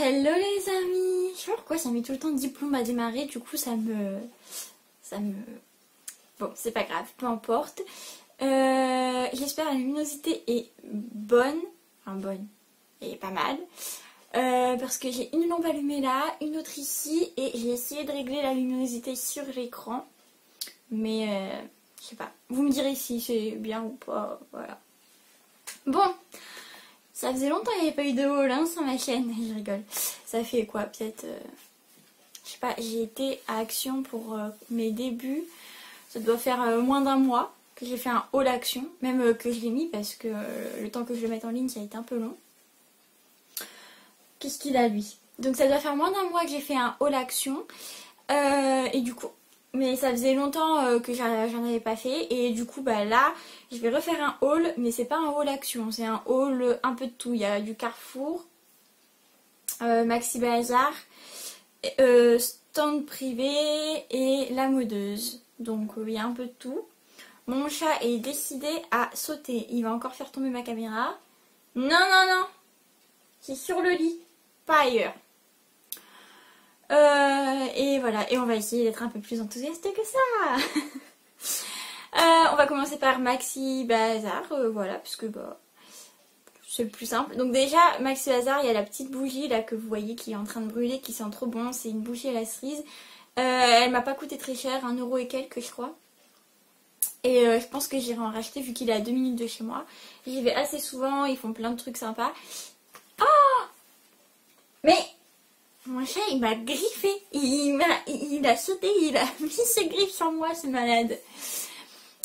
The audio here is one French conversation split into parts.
Hello les amis. Je sais pas pourquoi ça met tout le temps 10 plombes à démarrer, du coup ça me... Bon, c'est pas grave, peu importe. J'espère que la luminosité est bonne, enfin bonne, et pas mal. Parce que j'ai une lampe allumée là, une autre ici, et j'ai essayé de régler la luminosité sur l'écran. Mais je sais pas, vous me direz si c'est bien ou pas, voilà. Bon, ça faisait longtemps qu'il n'y avait pas eu de haul hein, sur ma chaîne, je rigole. Ça fait quoi, peut-être, je sais pas, j'ai été à Action pour mes débuts. Ça doit faire moins d'un mois que j'ai fait un haul Action, même que je l'ai mis parce que le temps que je le mette en ligne, ça a été un peu long. Qu'est-ce qu'il a lui? Donc ça doit faire moins d'un mois que j'ai fait un haul Action. Et du coup, mais ça faisait longtemps que j'en avais pas fait. Et du coup, bah là, je vais refaire un haul. Mais c'est pas un haul Action, c'est un haul un peu de tout. Il y a du Carrefour, Maxi Bazar, stand privé et la modeuse. Donc il y a un peu de tout. Mon chat est décidé à sauter. Il va encore faire tomber ma caméra. Non, non, non. C'est sur le lit, pas ailleurs. Et voilà, et on va essayer d'être un peu plus enthousiaste que ça. On va commencer par Maxi Bazar, voilà, puisque bah, c'est le plus simple. Donc déjà, Maxi Bazar, il y a la petite bougie là que vous voyez qui est en train de brûler, qui sent trop bon. C'est une bougie à la cerise. Elle m'a pas coûté très cher, 1 euro et quelques je crois. Et je pense que j'irai en racheter vu qu'il est à 2 minutes de chez moi. J'y vais assez souvent, ils font plein de trucs sympas. Oh! Mais mon chat il m'a griffé, il a sauté, il a mis ses griffes sur moi, ce malade.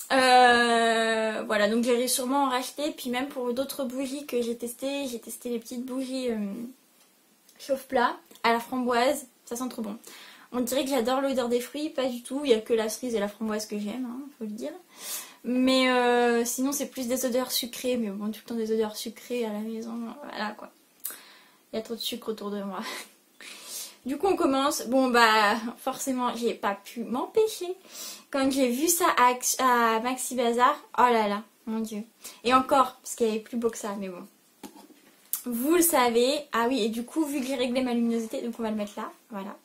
Voilà, donc j'irai sûrement en racheter. Puis même pour d'autres bougies que j'ai testé les petites bougies chauffe-plat à la framboise, ça sent trop bon. On dirait que j'adore l'odeur des fruits, pas du tout, il n'y a que la cerise et la framboise que j'aime, hein, faut le dire. Mais sinon c'est plus des odeurs sucrées, mais bon, tout le temps des odeurs sucrées à la maison, voilà quoi. Il y a trop de sucre autour de moi. Du coup on commence, bon bah forcément j'ai pas pu m'empêcher. Quand j'ai vu ça à Maxi Bazar, oh là là, mon dieu. Et encore, parce qu'il y avait plus beau que ça, mais bon. Vous le savez, ah oui, et du coup vu que j'ai réglé ma luminosité, donc on va le mettre là, voilà.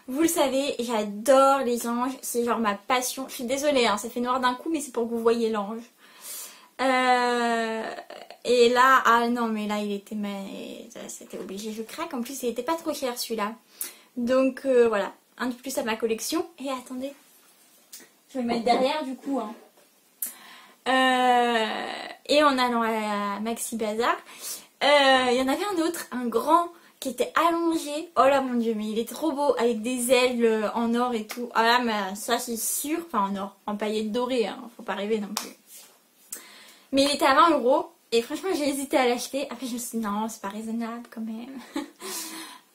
Vous le savez, j'adore les anges, c'est genre ma passion. Je suis désolée, hein, ça fait noir d'un coup, mais c'est pour que vous voyez l'ange. Et là, ah non, mais là, il était... C'était obligé, je craque. En plus, il était pas trop cher, celui-là. Donc, voilà, un de plus à ma collection. Et attendez, je vais le mettre derrière, du coup. Hein. Et en allant à Maxi Bazar, il y en avait un autre, un grand... qui était allongé, oh là mon dieu, mais il est trop beau, avec des ailes en or et tout. Ah là, mais ça c'est sûr, enfin en or, en paillettes dorées, hein, faut pas rêver non plus. Mais il était à 20 €, et franchement j'ai hésité à l'acheter. Après je me suis dit non, c'est pas raisonnable quand même.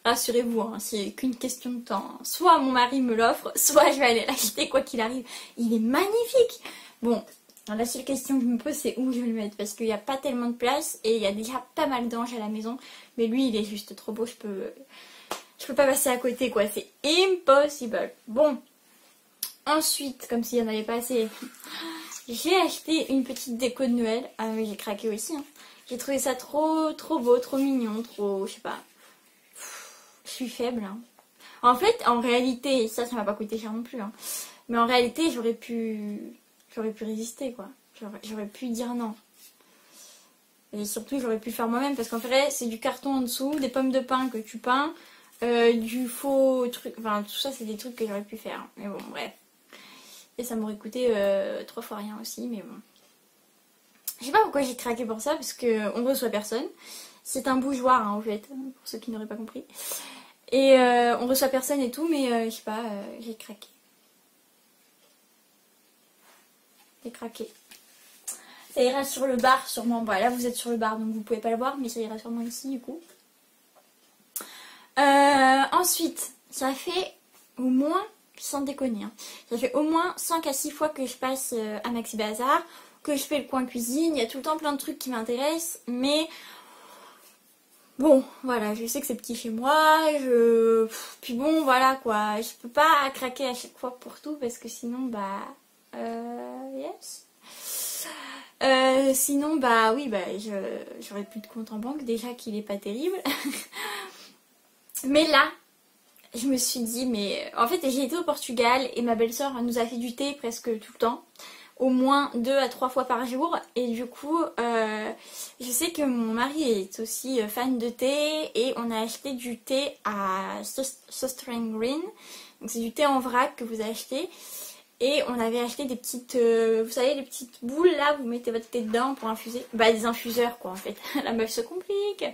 Rassurez-vous, hein, c'est qu'une question de temps. Soit mon mari me l'offre, soit je vais aller l'acheter quoi qu'il arrive. Il est magnifique. Bon, la seule question que je me pose c'est où je vais le mettre, parce qu'il n'y a pas tellement de place et il y a déjà pas mal d'anges à la maison. Mais lui il est juste trop beau, je peux pas passer à côté quoi, c'est impossible. Bon, ensuite, comme s'il n'y en avait pas assez, j'ai acheté une petite déco de Noël. Ah oui, j'ai craqué aussi, hein. J'ai trouvé ça trop beau, trop mignon, trop, je sais pas. Je suis faible, hein. En fait, en réalité, ça m'a pas coûté cher non plus, hein. Mais en réalité, j'aurais pu résister, quoi. J'aurais pu dire non. Et surtout, j'aurais pu le faire moi-même, parce qu'en vrai, c'est du carton en dessous, des pommes de pin que tu peins, du faux truc, enfin, tout ça, c'est des trucs que j'aurais pu faire. Mais bon, bref. Et ça m'aurait coûté 3 fois rien aussi, mais bon. Je sais pas pourquoi j'ai craqué pour ça, parce qu'on reçoit personne. C'est un bougeoir, hein, en fait, pour ceux qui n'auraient pas compris. Et on reçoit personne et tout, mais je sais pas, j'ai craqué. J'ai craqué. Ça ira sur le bar sûrement. Bon, là vous êtes sur le bar donc vous pouvez pas le voir, mais ça ira sûrement ici du coup. Ensuite, ça fait au moins, sans déconner, hein, ça fait au moins 5 à 6 fois que je passe à Maxi Bazar, que je fais le coin cuisine. Il y a tout le temps plein de trucs qui m'intéressent, mais bon, voilà, je sais que c'est petit chez moi. Puis bon, voilà quoi, je peux pas craquer à chaque fois pour tout parce que sinon, bah, yes. Sinon, bah oui, bah j'aurais plus de compte en banque, déjà qu'il est pas terrible. Mais là, je me suis dit, mais en fait j'ai été au Portugal et ma belle-sœur nous a fait du thé presque tout le temps. Au moins 2 à 3 fois par jour. Et du coup, je sais que mon mari est aussi fan de thé. Et on a acheté du thé à Southern Green. Donc c'est du thé en vrac que vous achetez. Et on avait acheté des petites, vous savez, les petites boules là, vous mettez votre thé dedans pour infuser. Bah des infuseurs quoi en fait, la meuf se complique.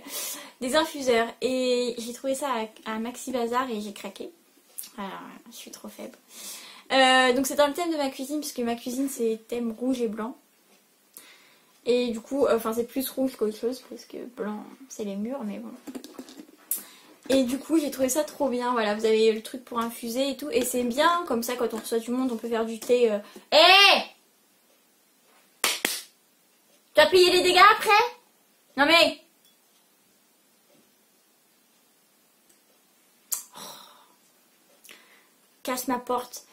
Des infuseurs. Et j'ai trouvé ça à Maxi Bazar et j'ai craqué. Alors, je suis trop faible. Donc c'est dans le thème de ma cuisine, puisque ma cuisine c'est thème rouge et blanc. Et du coup, enfin c'est plus rouge qu'autre chose, parce que blanc c'est les murs, mais bon. Et du coup j'ai trouvé ça trop bien, voilà, vous avez le truc pour infuser et tout. Et c'est bien, comme ça quand on reçoit du monde on peut faire du thé. Hé Tu as payé les dégâts après? Non mais... Oh. Casse ma porte.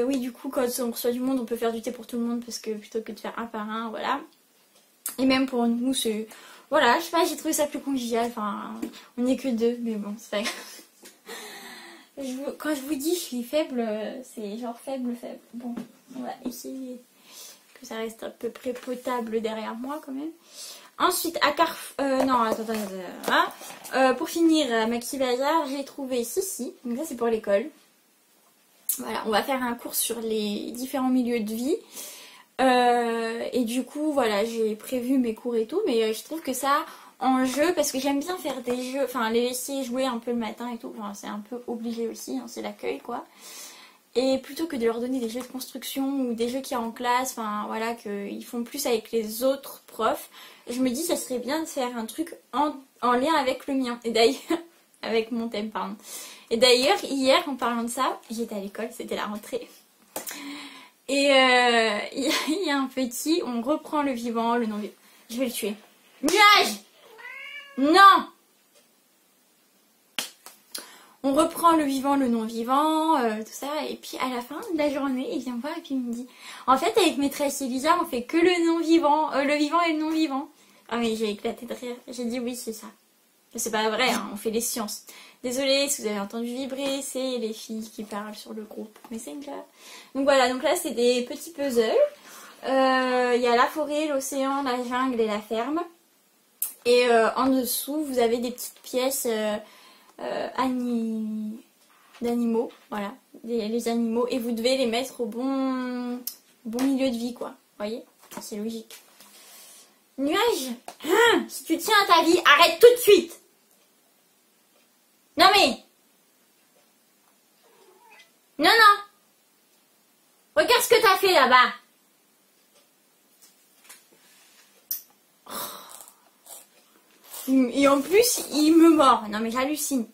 Oui, du coup, quand on reçoit du monde, on peut faire du thé pour tout le monde parce que plutôt que de faire un par un, voilà. Et même pour nous, c'est. Voilà, je sais pas, j'ai trouvé ça plus convivial. Enfin, on n'est que deux, mais bon, c'est pas grave. Quand je vous dis je suis faible, c'est genre faible. Bon, on va essayer que ça reste à peu près potable derrière moi quand même. Ensuite, à Carrefour. Non, attends. Hein. Pour finir, à Maxi Bazar, j'ai trouvé ceci. Donc, ça, c'est pour l'école. Voilà, on va faire un cours sur les différents milieux de vie. Et du coup, voilà, j'ai prévu mes cours et tout. Mais je trouve que ça, en jeu, parce que j'aime bien faire des jeux, enfin, les laisser jouer un peu le matin et tout. Enfin, c'est un peu obligé aussi, hein, c'est l'accueil, quoi. Et plutôt que de leur donner des jeux de construction ou des jeux qu'il y a en classe, enfin, voilà, qu'ils font plus avec les autres profs, je me dis, ça serait bien de faire un truc en lien avec le mien. Et d'ailleurs, avec mon thème, pardon. Et d'ailleurs, hier, en parlant de ça, j'étais à l'école, c'était la rentrée. Et il y a un petit, on reprend le vivant, le non-vivant. Je vais le tuer. Nuage! Non! On reprend le vivant, le non-vivant, tout ça. Et puis à la fin de la journée, il vient me voir et puis il me dit, en fait, avec maîtresse Elisa, on fait que le non-vivant, le vivant et le non-vivant. Ah mais j'ai éclaté de rire. J'ai dit oui, c'est ça. C'est pas vrai, hein, on fait les sciences. Désolée si vous avez entendu vibrer, c'est les filles qui parlent sur le groupe Messenger. Donc voilà, donc là c'est des petits puzzles. Il y a la forêt, l'océan, la jungle et la ferme. Et en dessous, vous avez des petites pièces d'animaux. Voilà, les animaux. Et vous devez les mettre au bon milieu de vie, quoi. Vous voyez? C'est logique. Nuage, si tu tiens à ta vie, arrête tout de suite. Non mais... Non. Regarde ce que t'as fait là-bas. Et en plus, il me mord. Non mais j'hallucine.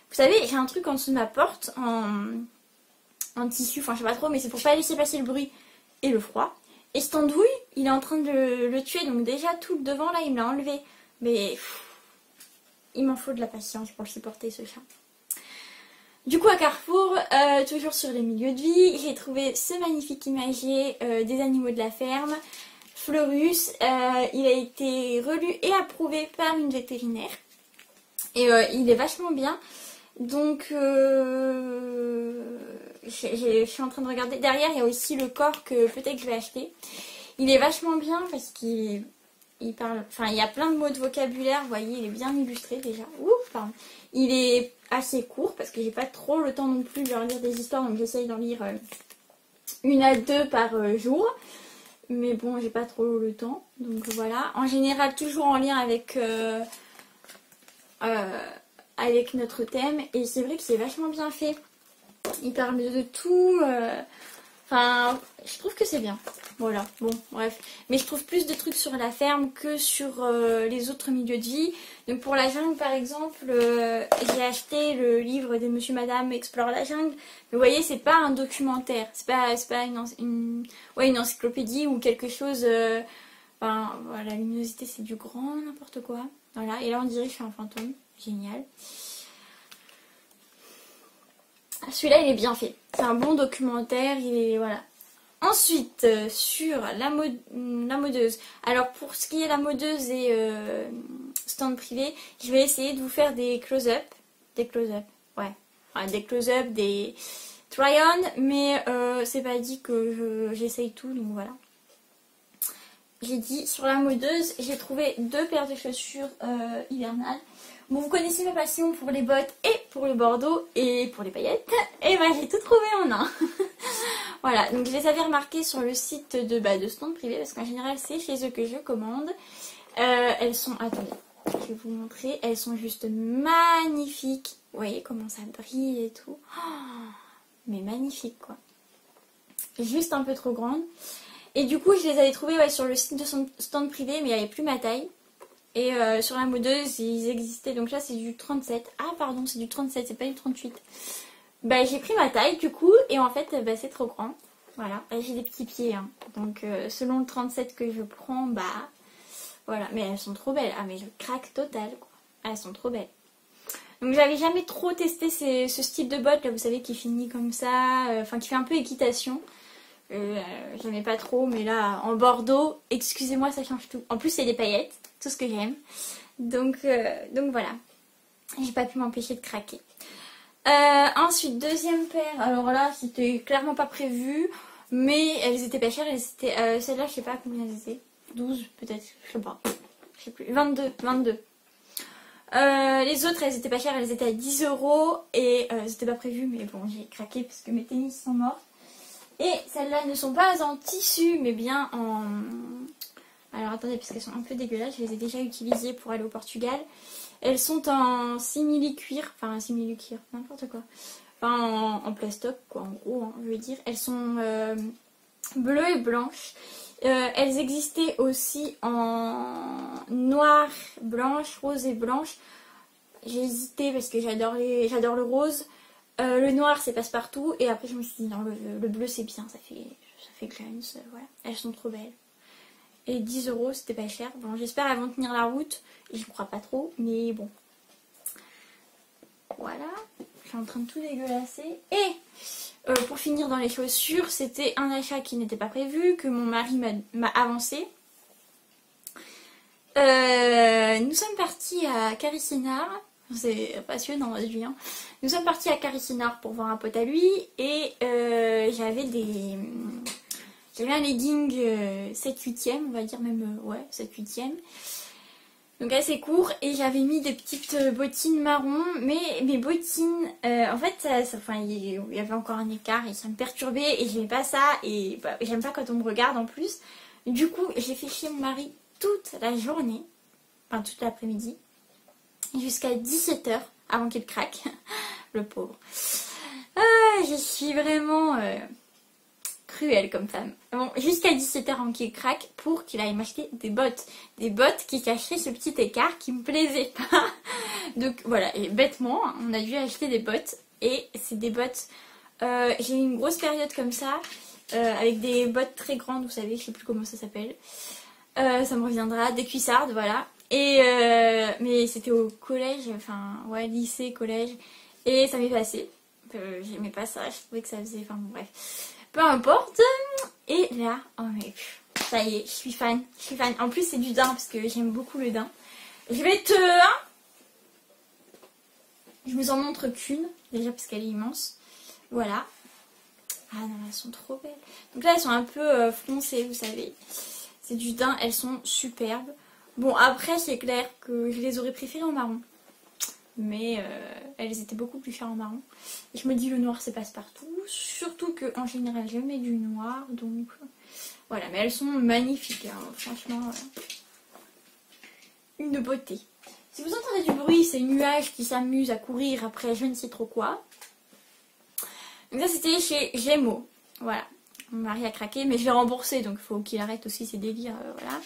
Vous savez, j'ai un truc en dessous de ma porte en tissu, enfin je sais pas trop, mais c'est pour pas laisser passer le bruit et le froid. Et cette andouille, il est en train de le tuer, donc déjà tout le devant là, il me l'a enlevé. Mais il m'en faut de la patience pour le supporter ce chat. Du coup à Carrefour, toujours sur les milieux de vie, j'ai trouvé ce magnifique imagier des animaux de la ferme. Fleurus, il a été relu et approuvé par une vétérinaire. Et il est vachement bien. Donc je suis en train de regarder. Derrière il y a aussi le corps que peut-être je vais acheter. Il est vachement bien parce qu'il parle. Enfin il y a plein de mots de vocabulaire. Vous voyez, il est bien illustré déjà. Ouf, pardon. Il est assez court parce que j'ai pas trop le temps non plus de leur lire des histoires. Donc j'essaye d'en lire 1 à 2 par jour. Mais bon, j'ai pas trop le temps. Donc voilà. En général, toujours en lien avec notre thème. Et c'est vrai que c'est vachement bien fait. Il parle de tout. Enfin, je trouve que c'est bien. Voilà, bon, bref. Mais je trouve plus de trucs sur la ferme que sur les autres milieux de vie. Donc pour la jungle, par exemple, j'ai acheté le livre de Monsieur Madame Explore la jungle. Mais vous voyez, c'est pas un documentaire. C'est pas une encyclopédie ou quelque chose... Enfin, voilà, la luminosité, c'est du grand n'importe quoi. Voilà, et là, on dirait que je suis un fantôme. Génial. Celui-là, il est bien fait. C'est un bon documentaire. Il est... Voilà. Ensuite, sur la modeuse. Alors, pour ce qui est la modeuse et stand privé, je vais essayer de vous faire des close-up. Des close-up, ouais. Enfin, des close-up, des try-on, mais c'est pas dit que j'essaye tout, donc voilà. J'ai dit sur la modeuse, j'ai trouvé 2 paires de chaussures hivernales. Bon, vous connaissez ma passion pour les bottes et pour le bordeaux et pour les paillettes. Et ben j'ai tout trouvé en un. Voilà, donc je les avais remarquées sur le site de stand privé parce qu'en général c'est chez eux que je commande. Elles sont, attendez, je vais vous montrer, elles sont juste magnifiques. Vous voyez comment ça brille et tout. Oh, mais magnifique quoi. Juste un peu trop grande. Et du coup je les avais trouvées ouais, sur le site de stand privé mais il n'y avait plus ma taille. Et sur la modeuse ils existaient, donc là c'est du 37. Ah pardon, c'est du 37, c'est pas du 38. Bah j'ai pris ma taille du coup et en fait bah, c'est trop grand. Voilà, j'ai des petits pieds hein. Donc selon le 37 que je prends, bah voilà, mais elles sont trop belles. Ah mais je craque total quoi. Ah, elles sont trop belles. Donc j'avais jamais trop testé ce style de botte là, vous savez, qui finit comme ça, enfin qui fait un peu équitation. J'aimais pas trop, mais là en bordeaux, excusez-moi, ça change tout. En plus c'est des paillettes, tout ce que j'aime. Donc voilà, j'ai pas pu m'empêcher de craquer. Ensuite, deuxième paire, alors là c'était clairement pas prévu, mais elles étaient pas chères, elles étaient, celle-là je sais pas combien elles étaient, 12 peut-être, je sais pas, je sais plus, 22. Les autres elles étaient pas chères, elles étaient à 10 € et c'était pas prévu, mais bon j'ai craqué parce que mes tennis sont morts. Et celles-là ne sont pas en tissu mais bien en... Alors attendez, parce qu'elles sont un peu dégueulasses, je les ai déjà utilisées pour aller au Portugal. Elles sont en simili-cuir, enfin simili-cuir, n'importe quoi. Enfin en plastoc quoi, en gros, hein, je veux dire. Elles sont bleues et blanches. Elles existaient aussi en noir, blanche, rose et blanche. J'ai hésité parce que j'adore le rose. Le noir c'est passe-partout. Et après je me suis dit non, le bleu c'est bien, ça fait glance, voilà. Elles sont trop belles. Et 10 € c'était pas cher. Bon j'espère elles vont tenir la route. Je crois pas trop, mais bon. Voilà. Je suis en train de tout dégueulasser. Et pour finir dans les chaussures, c'était un achat qui n'était pas prévu, que mon mari m'a avancé. Nous sommes partis à Caricinard. C'est passionnant dans vie, hein. Nous sommes partis à Caricinard pour voir un pote à lui. Et j'avais un legging 7/8e, on va dire même, ouais, 7/8e. Donc assez court, et j'avais mis des petites bottines marron, mais mes bottines, en fait, enfin, il y avait encore un écart et ça me perturbait et j'aimais pas ça, et bah, j'aime pas quand on me regarde en plus. Du coup, j'ai fait chier mon mari toute la journée, enfin toute l'après-midi, jusqu'à 17 h avant qu'il craque, le pauvre. Ah, je suis vraiment... cruelle comme femme. Bon, jusqu'à 17 h avant qu'il craque pour qu'il aille m'acheter des bottes. Des bottes qui cacheraient ce petit écart qui me plaisait pas. Donc voilà, et bêtement, on a dû acheter des bottes. Et c'est des bottes... j'ai eu une grosse période comme ça, avec des bottes très grandes, vous savez, je sais plus comment ça s'appelle. Ça me reviendra, des cuissardes, voilà. Et mais c'était au collège, enfin, ouais, lycée, collège. Et ça m'est passé. J'aimais pas ça, je trouvais que ça faisait... Enfin bon, bref. Peu importe. Et là, oh mais ça y est, je suis fan. En plus c'est du daim parce que j'aime beaucoup le daim. Je vais te... Je vous en montre qu'une, déjà parce qu'elle est immense. Voilà. Ah non, elles sont trop belles. Donc là elles sont un peu foncées, vous savez. C'est du daim, elles sont superbes. Bon après c'est clair que je les aurais préférées en marron. Mais elles étaient beaucoup plus chères en marron. Et je me dis le noir c'est passe-partout. Surtout que en général je mets du noir. Donc voilà, mais elles sont magnifiques. Hein. Franchement, une beauté. Si vous entendez du bruit, c'est une nuage qui s'amuse à courir après je ne sais trop quoi. Donc ça c'était chez Gémeaux. Voilà. Mon mari a craqué, mais je l'ai remboursé. Donc il faut qu'il arrête aussi ses délires. Voilà.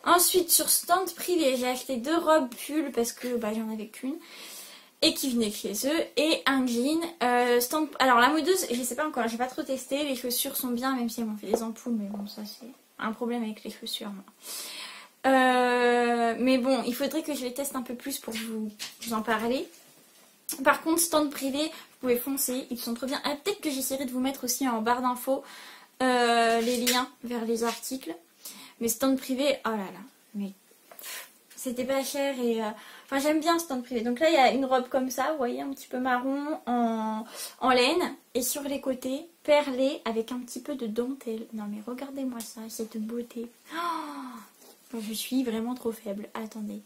Ensuite, sur stand privé, j'ai acheté 2 robes pull parce que bah, j'en avais qu'une et qui venaient de chez eux, et un jean. Alors la modeuse, je sais pas encore, j'ai pas trop testé. Les chaussures sont bien, même si elles m'ont fait des ampoules, mais bon, ça c'est un problème avec les chaussures. Mais bon, il faudrait que je les teste un peu plus pour vous en parler. Par contre, stand privé, vous pouvez foncer, ils sont trop bien. Ah, peut-être que j'essaierai de vous mettre aussi en barre d'infos les liens vers les articles. Mais stand privé, oh là là, mais c'était pas cher et enfin j'aime bien ce stand privé. Donc là il y a une robe comme ça, vous voyez, un petit peu marron en laine et sur les côtés perlé avec un petit peu de dentelle. Non mais regardez-moi ça, cette beauté. Oh, je suis vraiment trop faible. Attendez.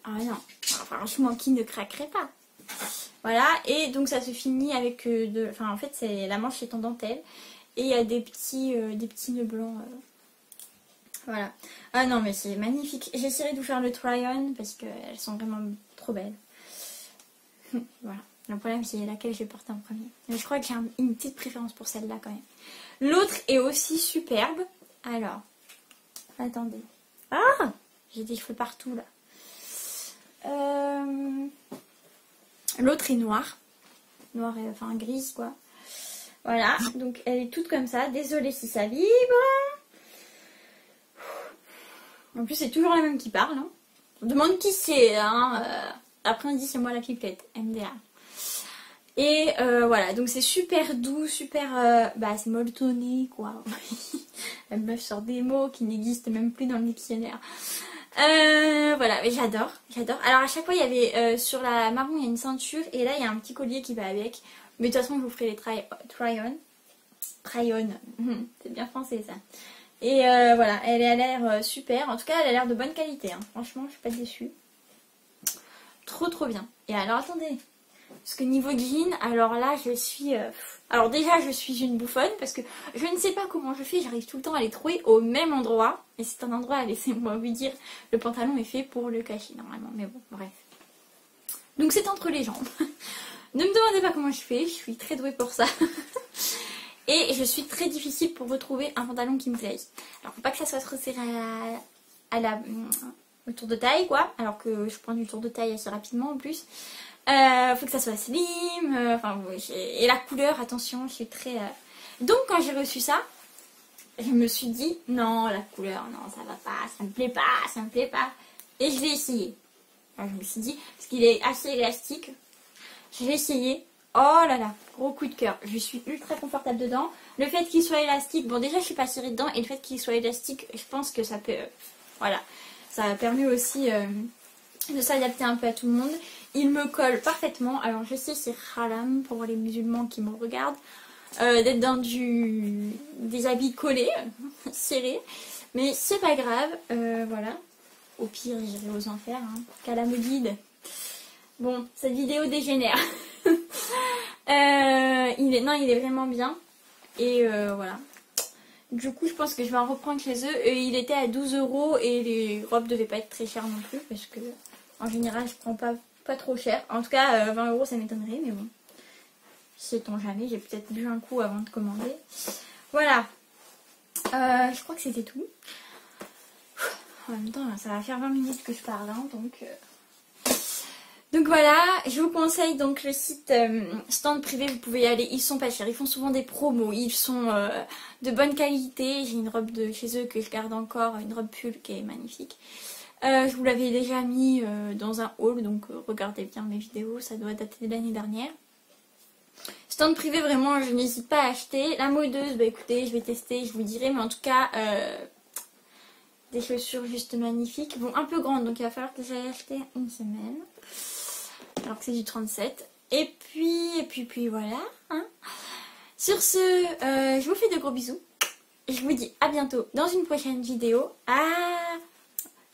Ah non, franchement qui ne craquerait pas. Voilà, et donc ça se finit avec enfin en fait c'est la manche est en dentelle et il y a des petits nœuds blancs. Voilà. Ah non mais c'est magnifique. J'essaierai de vous faire le try-on parce qu'elles sont vraiment trop belles. Voilà. Le problème c'est laquelle je vais porter en premier. Mais je crois que j'ai une petite préférence pour celle-là quand même. L'autre est aussi superbe. Alors, attendez. Ah, j'ai des cheveux partout là. L'autre est noire. Noire, enfin grise quoi. Voilà, donc elle est toute comme ça. Désolée si ça vibre. En plus c'est toujours la même qui parle. Hein. On demande qui c'est. Hein. Après on dit c'est moi la pipette. MDA. Et voilà, donc c'est super doux, super... bah c'est molletonné quoi. La meuf sort des mots qui n'existent même plus dans le dictionnaire. Voilà, mais j'adore, j'adore. Alors à chaque fois il y avait sur la marron il y a une ceinture et là il y a un petit collier qui va avec. Mais de toute façon je vous ferai les try-on. Try-on, c'est bien français ça. Et voilà, elle a l'air super. En tout cas elle a l'air de bonne qualité. Hein. Franchement je suis pas déçue. Trop trop bien. Et alors attendez. Parce que niveau jean, alors là je suis... Alors déjà je suis une bouffonne parce que je ne sais pas comment je fais, j'arrive tout le temps à les trouver au même endroit. Et c'est un endroit, laissez-moi vous dire, le pantalon est fait pour le cacher normalement, mais bon, bref. Donc c'est entre les jambes. Ne me demandez pas comment je fais, je suis très douée pour ça. Et je suis très difficile pour retrouver un pantalon qui me plaise. Alors faut pas que ça soit resserré au tour de taille quoi, alors que je prends du tour de taille assez rapidement en plus. Faut que ça soit slim, enfin et la couleur, attention, je suis très... Donc quand j'ai reçu ça, je me suis dit, non la couleur, non ça va pas, ça me plaît pas, ça me plaît pas. Et je l'ai essayé. Alors, je me suis dit, parce qu'il est assez élastique, je l'ai essayé, oh là là, gros coup de cœur, je suis ultra confortable dedans. Le fait qu'il soit élastique, bon déjà je suis pas serrée dedans, et le fait qu'il soit élastique, je pense que ça peut... voilà, ça a permis aussi... de s'adapter un peu à tout le monde. Il me colle parfaitement. Alors je sais c'est haram pour les musulmans qui me regardent d'être dans des habits collés, serrés. Mais c'est pas grave. Voilà. Au pire j'irai aux enfers. Hein. Qu'Allah me guide. Bon, cette vidéo dégénère. Il est vraiment bien. Et voilà. Du coup je pense que je vais en reprendre chez eux. Il était à 12 € et les robes devaient pas être très chères non plus parce que en général je prends pas trop cher. En tout cas 20 € ça m'étonnerait mais bon. Sait-on jamais, j'ai peut-être bu un coup avant de commander. Voilà. Je crois que c'était tout. En même temps ça va faire 20 minutes que je parle hein, donc voilà, je vous conseille donc le site Stand Privé, vous pouvez y aller, ils sont pas chers, ils font souvent des promos, ils sont de bonne qualité. J'ai une robe de chez eux que je garde encore, une robe pull qui est magnifique. Je vous l'avais déjà mis dans un haul, donc regardez bien mes vidéos, ça doit dater de l'année dernière. Stand Privé, vraiment, je n'hésite pas à acheter. La modeuse, bah écoutez, je vais tester, je vous dirai, mais en tout cas, des chaussures juste magnifiques. Bon, un peu grandes, donc il va falloir que j'aille acheter une semaine. Alors que c'est du 37. Et puis voilà. Hein. Sur ce, je vous fais de gros bisous. Je vous dis à bientôt dans une prochaine vidéo. Ah,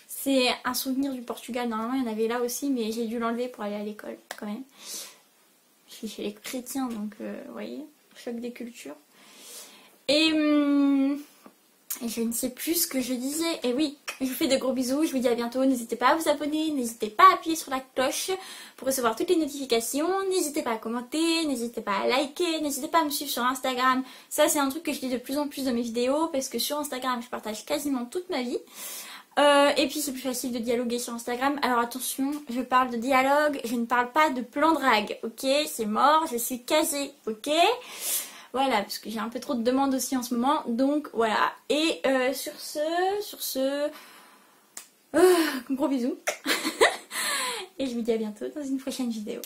c'est un souvenir du Portugal. Normalement, il y en avait là aussi, mais j'ai dû l'enlever pour aller à l'école quand même. Je suis chez les chrétiens, donc vous voyez, choc des cultures. Et je ne sais plus ce que je disais. Et oui, je vous fais de gros bisous. Je vous dis à bientôt. N'hésitez pas à vous abonner. N'hésitez pas à appuyer sur la cloche pour recevoir toutes les notifications. N'hésitez pas à commenter. N'hésitez pas à liker. N'hésitez pas à me suivre sur Instagram. Ça, c'est un truc que je dis de plus en plus dans mes vidéos. Parce que sur Instagram, je partage quasiment toute ma vie. Et puis, c'est plus facile de dialoguer sur Instagram. Alors attention, je parle de dialogue. Je ne parle pas de plan drague. Ok, c'est mort. Je suis casée. Ok. Voilà, parce que j'ai un peu trop de demandes aussi en ce moment. Donc voilà. Et sur ce, gros bisous. Et je vous dis à bientôt dans une prochaine vidéo.